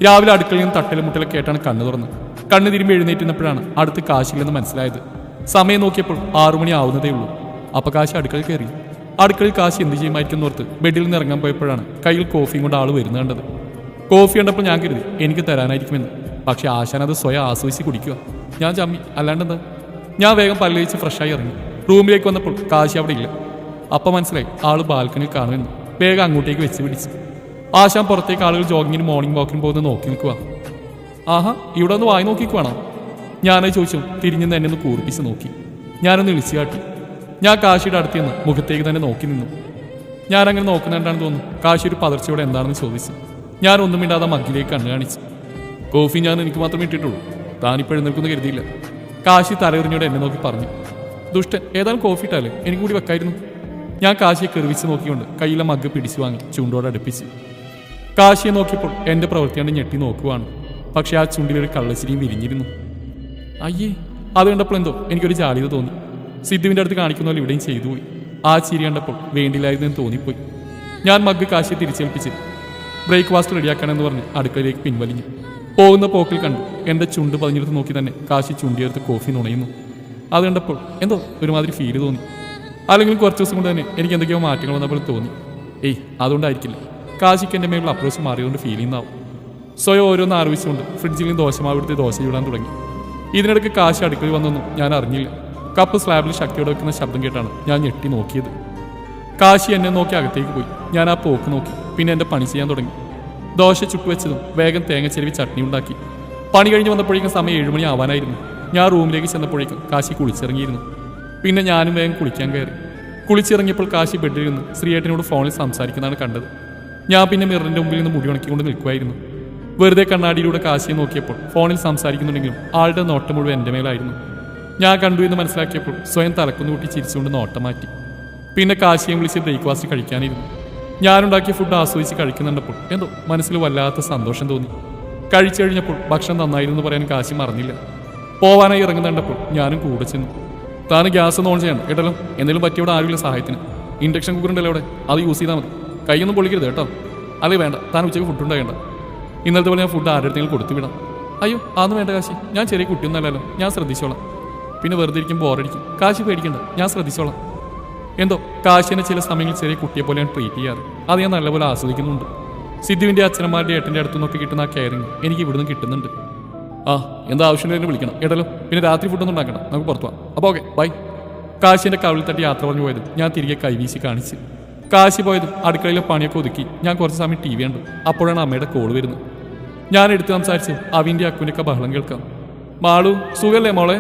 രാവിലെ അടുക്കളയിൽ നിന്ന് തട്ടലും മുട്ടലൊക്കെ ആയിട്ടാണ് കണ്ണു തുറന്നത്. കണ്ണ് തിരുമ്പി എഴുന്നേറ്റുന്നപ്പോഴാണ് അടുത്ത് കാശില്ലെന്ന് മനസ്സിലായത്. സമയം നോക്കിയപ്പോൾ 6 മണി ആവുന്നതേ ഉള്ളൂ. അപ്പൊ കാശി അടുക്കളയിൽ കയറി. അടുക്കളയിൽ കാശി എന്ത് ചെയ്യുമായിരിക്കും ഓർത്ത് ബെഡിൽ നിന്ന് ഇറങ്ങാൻ പോയപ്പോഴാണ് കയ്യിൽ കോഫിയും കൊണ്ട് ആൾ വരുന്നത് കണ്ടത്. കോഫി കണ്ടപ്പോൾ ഞാൻ കരുതി എനിക്ക് തരാനായിരിക്കുമെന്ന്. പക്ഷെ ആശാൻ അത് സ്വയം ആസ്വദിച്ച് കുടിക്കുക. ഞാൻ ചമ്മി, അല്ലാണ്ടെന്താ. ഞാൻ വേഗം പല്ലുവെച്ച് ഫ്രഷായി ഇറങ്ങി. റൂമിലേക്ക് വന്നപ്പോൾ കാശി അവിടെ ഇല്ല. അപ്പം മനസ്സിലായി ആള് ബാൽക്കണിയിൽ കാണുമെന്ന്. വേഗം അങ്ങോട്ടേക്ക് വെച്ച് പിടിച്ചു. ആശാൻ പുറത്തേക്ക് ആളുകൾ ജോഗിങ്ങിനും മോർണിംഗ് വാക്കിനും പോകുന്നത് നോക്കി നിൽക്കുക. ആഹാ, ഇവിടെ ഒന്ന് വായി നോക്കിക്കുവാണോ? ഞാനത് ചോദിച്ചു. തിരിഞ്ഞു എന്നെ ഒന്ന് കൂർപ്പിച്ച് നോക്കി. ഞാനൊന്ന് വിളിച്ചു കാട്ടി. ഞാൻ കാശിയുടെ അടുത്ത് നിന്ന് മുഖത്തേക്ക് തന്നെ നോക്കി നിന്നു. ഞാനങ്ങനെ നോക്കുന്നുണ്ടാണെന്ന് തോന്നുന്നു. കാശി ഒരു പതർച്ചയോടെ എന്താണെന്ന് ചോദിച്ചു. ഞാൻ ഒന്നും മിണ്ടാതെ മഗ്ഗിലേക്ക് കണ്ണു കാണിച്ചു. കോഫി ഞാൻ എനിക്ക് മാത്രമേ ഇട്ടിട്ടുള്ളൂ, താനിപ്പോഴും നിൽക്കുന്ന കരുതിയില്ല. കാശി തലയെറിഞ്ഞോടെ എന്നെ നോക്കി പറഞ്ഞു. ദുഷ്ടൻ, ഏതായാലും കോഫി ഇട്ടാലേ എനിക്ക് കൂടി വെക്കായിരുന്നു. ഞാൻ കാശിയെ കെറിവിച്ച് നോക്കിക്കൊണ്ട് കയ്യിലെ മഗ്ഗ് പിടിച്ചു വാങ്ങി ചുണ്ടോടെ അടുപ്പിച്ച്. കാശിയെ നോക്കിയപ്പോൾ എൻ്റെ പ്രവൃത്തി കണ്ട് ഞെട്ടി നോക്കുവാണ്. പക്ഷെ ആ ചുണ്ടിലൊരു കള്ളച്ചിരിയും വിരിഞ്ഞിരുന്നു. അയ്യേ, അത് കണ്ടപ്പോൾ എന്തോ എനിക്കൊരു ജാലിത തോന്നി. സിദ്ധുവിൻ്റെ അടുത്ത് കാണിക്കുന്ന പോലെ ഇവിടെയും ചെയ്തു പോയി. ആ ചിരി കണ്ടപ്പോൾ വേണ്ടില്ലായിരുന്നു എന്ന് തോന്നിപ്പോയി. ഞാൻ മഗ്ഗ് കാശിയെ തിരിച്ചേൽപ്പിച്ച് ബ്രേക്ക്ഫാസ്റ്റ് റെഡിയാക്കണമെന്ന് പറഞ്ഞ് അടുക്കളയിലേക്ക് പിൻവലിഞ്ഞു. പോകുന്ന പോക്കിൽ കണ്ടു എൻ്റെ ചുണ്ട് പതിഞ്ഞെടുത്ത് നോക്കി തന്നെ കാശി ചുണ്ടിയെടുത്ത് കോഫി നുണയുന്നു. അത് കണ്ടപ്പോൾ എന്തോ ഒരുമാതിരി ഫീല് തോന്നി. അല്ലെങ്കിൽ കുറച്ച് ദിവസം കൊണ്ട് തന്നെ എനിക്ക് എന്തൊക്കെയോ മാറ്റങ്ങൾ വന്ന പോലെ തോന്നി. അതുകൊണ്ടായിരിക്കില്ല, കാശിക്ക് എൻ്റെ മേലുള്ള അപ്രോച്ച് മാറിയതുകൊണ്ട് ഫീൽ ചെയ്യുന്നതാവും. സ്വയം ഓരോന്ന് ആലോചിച്ചുകൊണ്ട് ഫ്രിഡ്ജിൽ നിന്ന് ദോശമാവെടുത്ത് ദോശ ചൂടാൻ തുടങ്ങി. ഇതിനിടയ്ക്ക് കാശി അടുക്കളയിൽ വന്നൊന്നും ഞാൻ അറിഞ്ഞില്ല. കപ്പ് സ്ലാബിൽ ശക്തിയോടെ വെക്കുന്ന ശബ്ദം കേട്ടാണ് ഞാൻ ഞെട്ടി നോക്കിയത്. കാശി എന്നെ നോക്കി അകത്തേക്ക് പോയി. ഞാൻ ആ പോക്ക് നോക്കി. പിന്നെ എൻ്റെ പണി ചെയ്യാൻ തുടങ്ങി. ദോശ ചുട്ടുവെച്ചതും വേഗം തേങ്ങ ചെരുവി ചട്നി ഉണ്ടാക്കി. പണി കഴിഞ്ഞ് വന്നപ്പോഴേക്കും സമയം 7 മണി ആവാനായിരുന്നു. ഞാൻ റൂമിലേക്ക് ചെന്നപ്പോഴേക്കും കാശി കുളിച്ചിറങ്ങിയിരുന്നു. പിന്നെ ഞാനും വേഗം കുളിക്കാൻ കയറി. കുളിച്ചിറങ്ങിയപ്പോൾ കാശി ബെഡിൽ നിന്ന് ശ്രീയേട്ടനോട് ഫോണിൽ സംസാരിക്കുന്നതാണ് കണ്ടത്. ഞാൻ പിന്നെ മിററിൻ്റെ മുമ്പിൽ നിന്ന് മുടി ഉണക്കിക്കൊണ്ട് നിൽക്കുമായിരുന്നു. വെറുതെ കണ്ണാടിയിലൂടെ കാശിയെ നോക്കിയപ്പോൾ ഫോണിൽ സംസാരിക്കുന്നുണ്ടെങ്കിലും ആളുടെ നോട്ടം മുഴുവൻ എൻ്റെ മേലായിരുന്നു. ഞാൻ കണ്ടു എന്ന് മനസ്സിലാക്കിയപ്പോൾ സ്വയം തലക്കുന്ന് കൂട്ടി ചിരിച്ചുകൊണ്ട് നോട്ടം മാറ്റി. പിന്നെ കാശിയെ വിളിച്ച് ബ്രേക്ക്ഫാസ്റ്റ് കഴിക്കാനിരുന്നു. ഞാനുണ്ടാക്കിയ ഫുഡ് ആസ്വദിച്ച് കഴിക്കുന്നുണ്ടപ്പോൾ എന്തോ മനസ്സിൽ വല്ലാത്ത സന്തോഷം തോന്നി. കഴിച്ചു കഴിഞ്ഞപ്പോൾ ഭക്ഷണം നന്നായിരുന്നു എന്ന് പറയാൻ കാശി മറന്നില്ല. പോവാനായി ഇറങ്ങുന്നുണ്ടപ്പോൾ ഞാനും കൂടെ ചെന്നു. താന് ഗ്യാസ് ഒന്ന് ഓൺ ചെയ്യണം കേട്ടല്ലോ. എന്തെങ്കിലും പറ്റിയവിടെ ആരുമില്ല സഹായത്തിന്. ഇൻഡക്ഷൻ കുക്കറുണ്ടല്ലോ അവിടെ, അത് യൂസ് ചെയ്താൽ മതി. കൈയൊന്നും പൊളിക്കരുത് കേട്ടോ. അല്ലേ വേണ്ട, താൻ ഉച്ചയ്ക്ക് ഫുഡ് ഉണ്ടാകേണ്ട. ഇന്നലത്തെ പോലെ ഞാൻ ഫുഡ് ആരുടെയെങ്കിലും കൊടുത്തു വിടാം. അയ്യോ, അതൊന്നും വേണ്ട കാശി, ഞാൻ ചെറിയ കുട്ടിയൊന്നല്ലല്ലോ, ഞാൻ ശ്രദ്ധിച്ചോളാം. പിന്നെ വെറുതെ ഇരിക്കും ബോറടിക്കും. കാശി പേടിക്കണ്ട, ഞാൻ ശ്രദ്ധിച്ചോളാം. എന്തോ കാശിനെ ചില സമയങ്ങളിൽ ചെറിയ കുട്ടിയെ പോലെയാണ് ട്രീറ്റ് ചെയ്യാറ്. അത് ഞാൻ നല്ലപോലെ ആസ്വദിക്കുന്നുണ്ട്. സിദ്ധുവിൻ്റെ അച്ഛനമാരുടെ ഏട്ടൻ്റെ അടുത്തു നിന്നൊക്കെ കിട്ടുന്ന ആ കെയറിങ് എനിക്ക് ഇവിടുന്ന് കിട്ടുന്നുണ്ട്. എന്താ ആവശ്യമുണ്ടെന്ന് വിളിക്കണം കേട്ടല്ലോ. പിന്നെ രാത്രി ഫുഡൊന്നും ഉണ്ടാക്കണം, നമുക്ക് പുറത്തു പോവാം. അപ്പോൾ ഓക്കെ, ബൈ. കാശിൻ്റെ കവിളിൽ തട്ടി യാത്ര പറഞ്ഞു പോയതും ഞാൻ തിരികെ കൈവീശി കാണിച്ചു. കാശി പോയതും അടുക്കളയിലെ പണിയൊക്കെ ഒതുക്കി ഞാൻ കുറച്ച് സമയം TV കണ്ടു. അപ്പോഴാണ് അമ്മയുടെ കോൾ വരുന്നത്. ഞാൻ എടുത്ത് സംസാരിച്ച് അവിൻ്റെ അക്കുവിൻ്റെയൊക്കെ ബഹളം കേൾക്കാം. മാളു, സുഖല്ലേ മോളെ?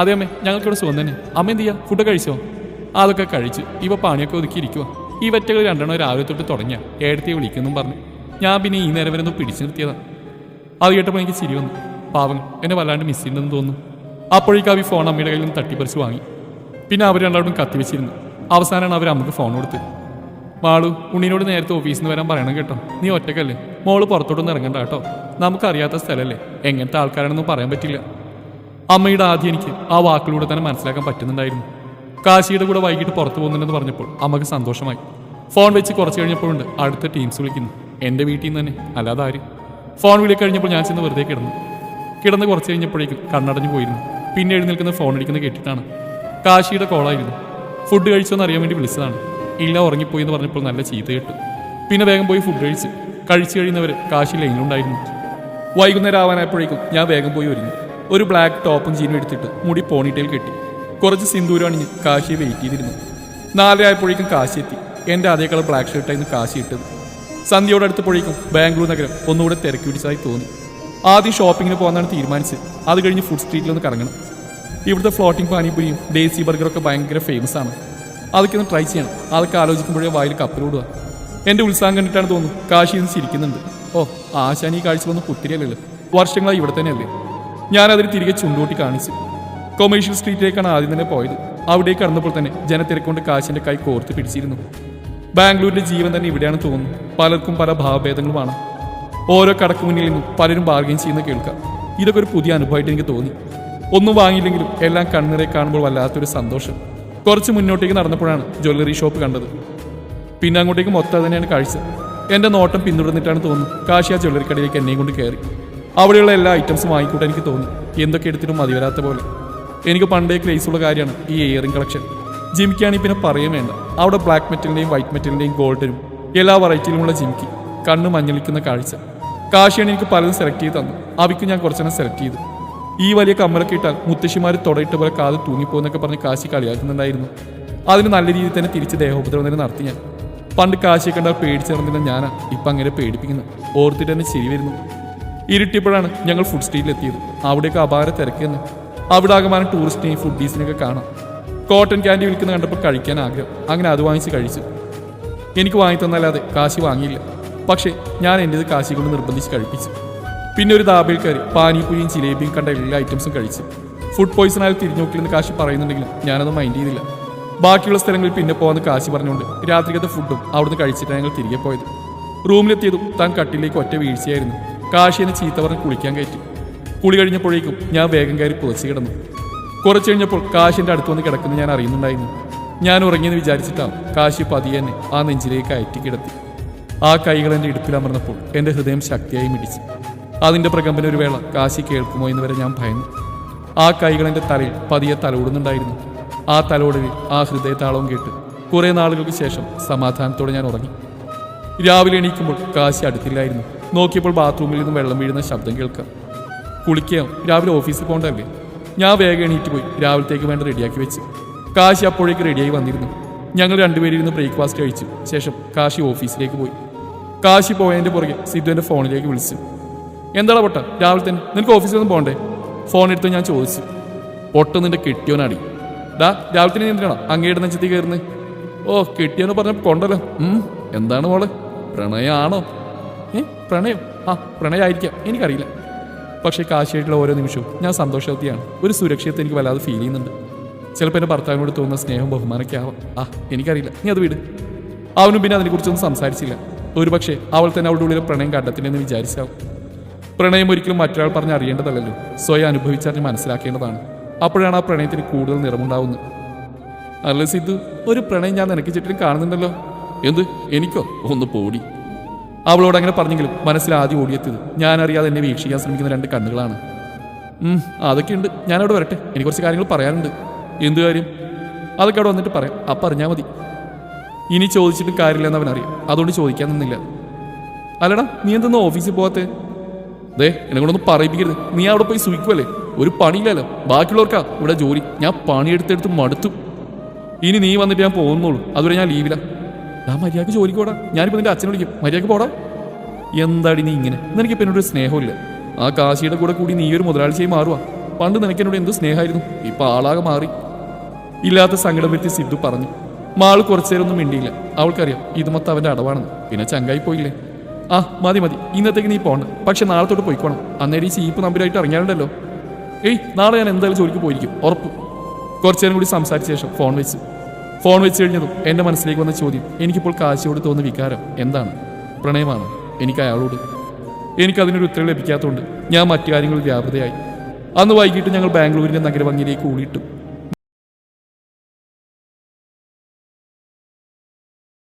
അതെ അമ്മേ, ഞങ്ങൾക്കിവിടെ സുഖം തന്നെ. അമ്മ എന്ത് ചെയ്യാ, ഫുഡ് കഴിച്ചോ? അതൊക്കെ കഴിച്ചു. ഇവ പണിയൊക്കെ ഒതുക്കിയിരിക്കുക. ഈ വെറ്റകൾ 2 രാവിലെ തൊട്ട് തുടങ്ങിയ ഏടത്തിയെ വിളിക്കുന്നും പറഞ്ഞു. ഞാൻ പിന്നെ ഈ നേരം വരെ ഒന്ന് പിടിച്ചു നിർത്തിയതാ. അത് കേട്ടപ്പോൾ എനിക്ക് ചിരി വന്നു. പാവങ്ങൾ എന്നെ വല്ലാണ്ട് മിസ് ചെയ്യുന്നെന്ന് തോന്നുന്നു. അപ്പോഴേക്കും അവ ഫോൺ അമ്മയുടെ കയ്യിൽ നിന്ന് തട്ടിപ്പറിച്ച് വാങ്ങി. പിന്നെ അവർ രണ്ടാളും കത്തിവെച്ചിരുന്നു. അവസാനമാണ് അവർ അമ്മക്ക് ഫോൺ കൊടുത്ത്. മാളു, ഉണ്ണിനോട് നേരത്തെ ഓഫീസിൽ നിന്ന് വരാൻ പറയണം കേട്ടോ. നീ ഒറ്റക്കല്ലേ, മോള് പുറത്തോട്ടൊന്നും ഇറങ്ങണ്ട കേട്ടോ. നമുക്കറിയാത്ത സ്ഥലമല്ലേ, എങ്ങനത്തെ ആൾക്കാരാണെന്നും പറയാൻ പറ്റില്ല. അമ്മയുടെ ആദ്യം എനിക്ക് ആ വാക്കിലൂടെ തന്നെ മനസ്സിലാക്കാൻ പറ്റുന്നുണ്ടായിരുന്നു. കാശിയുടെ കൂടെ വൈകിട്ട് പുറത്തു പോകുന്നുണ്ടെന്ന് പറഞ്ഞപ്പോൾ അമ്മക്ക് സന്തോഷമായി. ഫോൺ വെച്ച് കുറച്ച് കഴിഞ്ഞപ്പോഴുണ്ട് അടുത്ത ടീംസ് വിളിക്കുന്നു. എൻ്റെ വീട്ടിൽ നിന്ന് തന്നെ, അല്ലാതെ ആര്. ഫോൺ വിളി കഴിഞ്ഞപ്പോൾ ഞാൻ ചെന്ന് വെറുതെ കിടന്ന് കുറച്ച് കഴിഞ്ഞപ്പോഴേക്കും കണ്ണടഞ്ഞു പോയിരുന്നു. പിന്നെ എഴുന്നേൽക്കുന്ന ഫോൺ അടിക്കുന്നത് കേട്ടിട്ടാണ്. കാശിയുടെ കോളായിരുന്നു. ഫുഡ് കഴിച്ചോന്ന് അറിയാൻ വേണ്ടി വിളിച്ചതാണ്. ഇല്ല, ഉറങ്ങിപ്പോയി എന്ന് പറഞ്ഞപ്പോൾ നല്ല ചീത്ത കേട്ടു. പിന്നെ വേഗം പോയി ഫുഡ് കഴിച്ചു കഴിയുന്നവർ കാശി ലൈനിലുണ്ടായിരുന്നു. വൈകുന്നേരം ആവാനായപ്പോഴേക്കും ഞാൻ വേഗം പോയി ഒരുങ്ങി. ഒരു ബ്ലാക്ക് ടോപ്പും ജീനും എടുത്തിട്ട് മുടി പോണിറ്റയിൽ കെട്ടി കുറച്ച് സിന്ദൂരം അണിഞ്ഞ് കാശിയെ വെയിറ്റ് ചെയ്തിരുന്നു. 4 ആയപ്പോഴേക്കും കാശി എത്തി. എൻ്റെ അതേ കളർ ബ്ലാക്ക് ഷർട്ടായിരുന്നു കാശി ഇട്ടത്. സന്ധ്യയോട് അടുത്തപ്പോഴേക്കും ബാംഗ്ലൂർ നഗരം ഒന്നുകൂടെ തിരക്കി പിടിച്ചതായി തോന്നി. ആദ്യം ഷോപ്പിങ്ങിന് പോകാനാണ് തീരുമാനിച്ചത്. അത് കഴിഞ്ഞ് ഫുഡ് സ്ട്രീറ്റിലൊന്ന് കറങ്ങണം. ഇവിടുത്തെ ഫ്ലോട്ടിംഗ് പാനിപൂരിയും ഡേസി ബർഗറൊക്കെ ഭയങ്കര ഫേമസ് ആണ്. അതൊക്കെ ഒന്ന് ട്രൈ ചെയ്യണം. അതൊക്കെ ആലോചിക്കുമ്പോഴേ വായിൽ കപ്പലോടുക. എൻ്റെ ഉത്സാഹം കണ്ടിട്ടാണ് തോന്നുന്നു കാശി നിന്ന് ചിരിക്കുന്നുണ്ട്. ആശാൻ ഈ കാഴ്ച വന്ന് പുത്തിരിയല്ലല്ലോ, വർഷങ്ങളായി ഇവിടെ തന്നെയല്ലേ. ഞാനതിന് തിരികെ ചുണ്ടൂട്ടി കാണിച്ചു. കൊമേഴ്ഷ്യൽ സ്ട്രീറ്റിലേക്കാണ് ആദ്യം തന്നെ പോയത്. അവിടേക്ക് കടന്നപ്പോൾ തന്നെ ജനത്തിരക്കൊണ്ട് കാശിൻ്റെ കൈ കോർത്ത് പിടിച്ചിരുന്നു. ബാംഗ്ലൂരിൻ്റെ ജീവൻ തന്നെ ഇവിടെയാണ് തോന്നുന്നു. പലർക്കും പല ഭാവഭേദങ്ങളുമാണ്. ഓരോ കടക്ക് മുന്നിൽ നിന്നും പലരും ബാർഗെയിൻ ചെയ്യുന്ന കേൾക്കാം. ഇതൊക്കെ ഒരു പുതിയ അനുഭവമായിട്ട് എനിക്ക് തോന്നി. ഒന്നും വാങ്ങിയില്ലെങ്കിലും എല്ലാം കണ്ണിറെ കാണുമ്പോൾ വല്ലാത്തൊരു സന്തോഷം. കുറച്ച് മുന്നോട്ടേക്ക് നടന്നപ്പോഴാണ് ജ്വല്ലറി ഷോപ്പ് കണ്ടത്. പിന്നെ അങ്ങോട്ടേക്ക് മൊത്തം തന്നെയാണ് കാഴ്ച. എൻ്റെ നോട്ടം പിന്തുടർന്നിട്ടാണ് തോന്നുന്നു കാശി ആ ജ്വല്ലറിക്കടയിലേക്ക് എന്നെയും കൊണ്ട് കയറി. അവിടെയുള്ള എല്ലാ ഐറ്റംസും വാങ്ങിക്കൂട്ടാൻ എനിക്ക് തോന്നി. എന്തൊക്കെ എടുത്തിട്ടും മതി വരാത്ത പോലെ. എനിക്ക് പണ്ടേ ക്രേസുള്ള കാര്യമാണ് ഈ ഇയറിംഗ് കളക്ഷൻ. ജിമിക്കാണെങ്കിൽ പിന്നെ പറയും വേണ്ട. അവിടെ ബ്ലാക്ക് മെറ്റലിൻ്റെയും വൈറ്റ് മെറ്റലിൻ്റെയും ഗോൾഡിനും എല്ലാ വെറൈറ്റിയിലുമുള്ള ജിമിക്ക്. കണ്ണ് മഞ്ഞളിക്കുന്ന കാഴ്ച. കാശിയാണ് എനിക്ക് പലതും സെലക്ട് ചെയ്ത് തന്നു. അവയ്ക്ക് ഞാൻ കുറച്ചെണ്ണം സെലക്ട് ചെയ്തു. ഈ വലിയ കമ്മലൊക്കെ ഇട്ടാൽ മുത്തശ്ശിമാർ തുടയിട്ട് പോലെ കാത് തൂങ്ങിപ്പോന്നൊക്കെ പറഞ്ഞ് കാശി കളിയാക്കുന്നുണ്ടായിരുന്നു. അതിന് നല്ല രീതിയിൽ തന്നെ തിരിച്ച് ദേഹോപദ്രവം തന്നെ നടത്തി ഞാൻ. പണ്ട് കാശിയെ കണ്ടാൽ പേടിച്ചിറങ്ങുന്ന ഞാനാ ഇപ്പം അങ്ങനെ പേടിപ്പിക്കുന്നത്. ഓർത്തിട്ട് തന്നെ ചിരി വരുന്നു. ഇരുട്ടിയപ്പോഴാണ് ഞങ്ങൾ ഫുഡ് സ്ട്രീറ്റിലെത്തിയത്. അവിടെയൊക്കെ അപാര തിരക്ക് തന്നെ. അവിടെ ആകമാനം ടൂറിസ്റ്റിനെയും ഫുഡീസിനെയൊക്കെ കാണാം. കോട്ടൺ ക്യാൻഡി വിൽക്കുന്ന കണ്ടപ്പോൾ കഴിക്കാൻ ആഗ്രഹം. അങ്ങനെ അത് വാങ്ങിച്ച് കഴിച്ചു. എനിക്ക് വാങ്ങി തന്നല്ലാതെ കാശി വാങ്ങിയില്ല. പക്ഷേ ഞാൻ എൻ്റേത് കാശി കൊണ്ട് നിർബന്ധിച്ച് കഴിപ്പിച്ചു. പിന്നെ ഒരു ദാബയിൽ കയറി പാനിപ്പൂരിയും ജിലേബിയും കണ്ട എല്ലാ ഐറ്റംസും കഴിച്ചു. ഫുഡ് പോയിസൺ ആയി തിരിഞ്ഞോക്കില്ലെന്ന് കാശി പറയുന്നുണ്ടെങ്കിലും ഞാനത് മൈൻഡ് ചെയ്തില്ല. ബാക്കിയുള്ള സ്ഥലങ്ങളിൽ പിന്നെ പോകാമെന്ന് കാശി പറഞ്ഞുകൊണ്ട് രാത്രികത്തെ ഫുഡും അവിടുന്ന് കഴിച്ചിട്ടാണ് ഞങ്ങൾ തിരികെ പോയത്. റൂമിലെത്തിയതും താൻ കട്ടിലേക്ക് ഒറ്റ വീഴ്ചയായിരുന്നു. കാശി എന്നെ ചീത്ത പറഞ്ഞ് കുളിക്കാൻ കയറ്റി. കുളി കഴിഞ്ഞപ്പോഴേക്കും ഞാൻ വേഗം കയറി പുതച്ച് കിടന്നു. കുറച്ച് കഴിഞ്ഞപ്പോൾ കാശിൻ്റെ അടുത്ത് വന്ന് കിടക്കുന്നത് ഞാൻ അറിയുന്നുണ്ടായിരുന്നു. ഞാൻ ഉറങ്ങിയെന്ന് വിചാരിച്ചിട്ടാവും കാശി പതിയെ എന്നെ ആ നെഞ്ചിലേക്ക് അയറ്റി കിടത്തി. ആ കൈകൾ എൻ്റെ ഇടുപ്പിലമർന്നപ്പോൾ എൻ്റെ ഹൃദയം ശക്തിയായി മിടിച്ചു. അതിൻ്റെ പ്രകമ്പന ഒരു വേള കാശി കേൾക്കുമോ എന്ന് വരെ ഞാൻ ഭയന്നു. ആ കൈകൾ എൻ്റെ തലയിൽ പതിയെ തലോടുന്നുണ്ടായിരുന്നു. ആ തലോടലിൽ ആ ഹൃദയതാളവും കേട്ട് കുറേ നാളുകൾക്ക് ശേഷം സമാധാനത്തോടെ ഞാൻ ഉറങ്ങി. രാവിലെ എണീക്കുമ്പോൾ കാശി അടുത്തില്ലായിരുന്നു. നോക്കിയപ്പോൾ ബാത്റൂമിൽ നിന്നും വെള്ളം വീഴുന്ന ശബ്ദം കേൾക്കാം. കുളിക്കാം, രാവിലെ ഓഫീസിൽ പോകണ്ടല്ലേ. ഞാൻ വേഗം എണീറ്റ് പോയി രാവിലത്തേക്ക് വേണ്ട റെഡിയാക്കി വെച്ചു. കാശി അപ്പോഴേക്ക് റെഡിയായി വന്നിരുന്നു. ഞങ്ങൾ രണ്ടുപേരിരുന്ന് ബ്രേക്ക്ഫാസ്റ്റ് കഴിച്ചു. ശേഷം കാശി ഓഫീസിലേക്ക് പോയി. കാശി പോയതിൻ്റെ പുറകെ സിദ്ധു എൻ്റെ ഫോണിലേക്ക് വിളിച്ചു. എന്താടാ പൊട്ട, രാവിലെ തന്നെ നിനക്ക് ഓഫീസിലൊന്നും പോകണ്ടേ? ഫോൺ എടുത്ത് ഞാൻ ചോദിച്ചു. പൊട്ട നിന്റെ കെട്ടിയോനാടി. രാവിലെ തന്നെ എന്തിനാണോ അങ്ങയുടെ നെഞ്ചത്തി കയറുന്നത്? ഓ, കെട്ടിയോന്ന് പറഞ്ഞപ്പോൾ കൊണ്ടല്ലോ. എന്താണ് മോള്, പ്രണയമാണോ? പ്രണയം? പ്രണയമായിരിക്കാം, എനിക്കറിയില്ല. പക്ഷേ കാശിയായിട്ടുള്ള ഓരോ നിമിഷവും ഞാൻ സന്തോഷവതിയാണ്. ഒരു സുരക്ഷിതത്തെ എനിക്ക് വല്ലാതെ ഫീൽ ചെയ്യുന്നുണ്ട്. ചിലപ്പോൾ എൻ്റെ ഭർത്താവിനോട് തോന്നുന്ന സ്നേഹം ബഹുമാനമൊക്കെ ആവാം. എനിക്കറിയില്ല, നീ അത് വിട്. അവനും പിന്നെ അതിനെക്കുറിച്ചൊന്നും സംസാരിച്ചില്ല. ഒരു പക്ഷേ അവൾ തന്നെ അവളുടെ ഉള്ളിൽ പ്രണയം കണ്ടെത്തില്ലെന്ന് വിചാരിച്ചാവും. പ്രണയം ഒരിക്കലും മറ്റൊരാൾ പറഞ്ഞ് അറിയേണ്ടതല്ലല്ലോ, സ്വയം അനുഭവിച്ചറിഞ്ഞ് മനസ്സിലാക്കേണ്ടതാണ്. അപ്പോഴാണ് ആ പ്രണയത്തിന് കൂടുതൽ നിറമുണ്ടാവുന്നത്. അല്ല സിദ്ധു, ഒരു പ്രണയം ഞാൻ നിനക്ക് ചുറ്റിലും കാണുന്നുണ്ടല്ലോ. എന്ത്? എനിക്കോ? ഒന്ന് പോടി. അവളോട് അങ്ങനെ പറഞ്ഞെങ്കിലും മനസ്സിൽ ആദ്യം ഓടിയെത്തിയത് ഞാൻ അറിയാതെ എന്നെ വീക്ഷിക്കാൻ ശ്രമിക്കുന്ന രണ്ട് കണ്ണുകളാണ്. അതൊക്കെയുണ്ട്, ഞാനവിടെ വരട്ടെ, എനിക്ക് കുറച്ച് കാര്യങ്ങൾ പറയാനുണ്ട്. എന്ത് കാര്യം? അതൊക്കെ അവിടെ വന്നിട്ട് പറയാം, അപ്പം അറിഞ്ഞാൽ മതി. ഇനി ചോദിച്ചിട്ടും കാര്യമില്ലെന്ന് അവനറിയാം, അതുകൊണ്ട് ചോദിക്കാൻ നിന്നില്ല. അല്ലടാ, നീ എന്തെന്ന് ഓഫീസിൽ പോകാത്തേ? എന്നെ കൊണ്ടൊന്നും പറയിപ്പിക്കരുത്. നീ അവിടെ പോയി സൂയിക്കുമല്ലേ, ഒരു പണിയില്ലല്ലോ. ബാക്കിയുള്ളവർക്കാ ഇവിടെ ജോലി. ഞാൻ പണിയെടുത്തെടുത്ത് മടുത്തു. ഇനി നീ വന്നിട്ട് ഞാൻ പോകുന്നുള്ളൂ, അതുവരെ ഞാൻ ലീവില്ല. ഞാൻ മര്യാദക്ക് ജോലിക്ക് പോടാ. ഞാനിപ്പോൾ നിന്റെ അച്ഛനെ വിളിക്കും, മര്യാദക്ക് പോടാ. എന്താടി നീ ഇങ്ങനെ? നിനക്ക് ഇപ്പം എന്നോടൊരു സ്നേഹമില്ല. ആ കാശിയുടെ കൂടെ കൂടി നീ ഒരു മുതലാളിച്ചായി മാറുക. പണ്ട് നിനക്ക് എന്നോട് എന്ത് സ്നേഹമായിരുന്നു, ഇപ്പം ആളാകെ മാറി. ഇല്ലാത്ത സങ്കടം വരുത്തി സിദ്ധു പറഞ്ഞു. മാള് കുറച്ചു നേരമൊന്നും മിണ്ടിയില്ല. അവൾക്കറിയാം ഇത് മൊത്തം അവൻ്റെ അടവാണെന്ന്. പിന്നെ ചങ്കായി പോയില്ലേ. മതി മതി, ഇന്നത്തേക്ക് നീ പോകണ്ട. പക്ഷെ നാളെ തൊട്ട് പോയിക്കോണം. അന്നേരം ഈ ചീപ്പ് നമ്പരായിട്ട് ഇറങ്ങിയാലുണ്ടല്ലോ. നാളെ ഞാൻ എന്തായാലും ജോലിക്ക് പോയിരിക്കും, ഉറപ്പ്. കുറച്ചു നേരം കൂടി സംസാരിച്ച ശേഷം ഫോൺ വെച്ച് കഴിഞ്ഞതും എൻ്റെ മനസ്സിലേക്ക് വന്ന ചോദ്യം, എനിക്കിപ്പോൾ കാശിയോട് തോന്നുന്ന വികാരം എന്താണ്? പ്രണയമാണോ എനിക്ക് അയാളോട്? എനിക്കതിനൊരു ഉത്തരം ലഭിക്കാത്തതുകൊണ്ട് ഞാൻ മറ്റു കാര്യങ്ങളിൽ വ്യാപൃതയായി. അന്ന് വൈകിട്ട് ഞങ്ങൾ ബാംഗ്ലൂരിൻ്റെ നഗരഭംഗിയിലേക്ക് കൂടിയിട്ടു.